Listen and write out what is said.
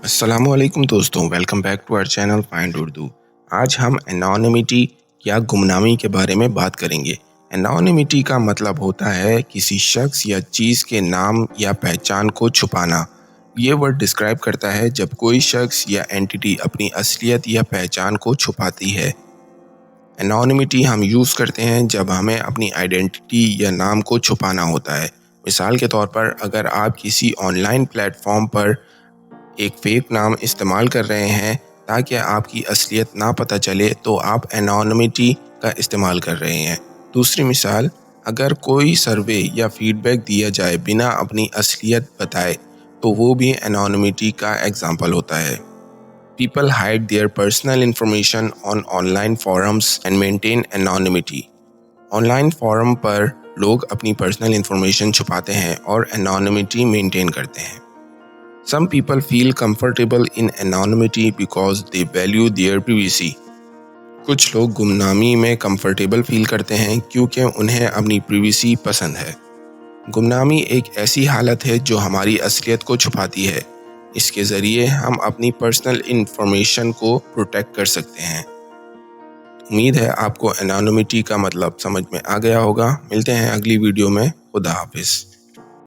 अस्सलाम वालेकुम दोस्तों, welcome back to our channel find Urdu. आज हम एनोनिमिटी या गुमनामी के बारे में बात करेंगे। एनोनिमिटी का मतलब होता है किसी शख्स या चीज़ के नाम या पहचान को छुपाना। ये वर्ड डिस्क्राइब करता है जब कोई शख्स या एंटिटी अपनी असलियत या पहचान को छुपाती है। एनोनिमिटी हम यूज़ करते हैं जब हमें अपनी आइडेंटिटी या नाम को छुपाना होता है। मिसाल के तौर पर, अगर आप किसी ऑनलाइन प्लेटफॉर्म पर एक फेक नाम इस्तेमाल कर रहे हैं ताकि आपकी असलियत ना पता चले, तो आप एनोनिमिटी का इस्तेमाल कर रहे हैं। दूसरी मिसाल, अगर कोई सर्वे या फीडबैक दिया जाए बिना अपनी असलियत बताए, तो वो भी एनोनिमिटी का एग्जाम्पल होता है। People hide their personal information on online forums and maintain anonymity. Online forum पर लोग अपनी पर्सनल इंफॉर्मेशन छुपाते हैं और एनोनिमिटी मेंटेन करते हैं। Some people feel comfortable in anonymity because they value their privacy. कुछ लोग गुमनामी में कंफर्टेबल फील करते हैं क्योंकि उन्हें अपनी प्रिवेसी पसंद है। गुमनामी एक ऐसी हालत है जो हमारी असलियत को छुपाती है। इसके ज़रिए हम अपनी पर्सनल इंफॉर्मेशन को प्रोटेक्ट कर सकते हैं। उम्मीद है आपको एनोनिमिटी का मतलब समझ में आ गया होगा। मिलते हैं अगली वीडियो में। खुदा हाफिज़।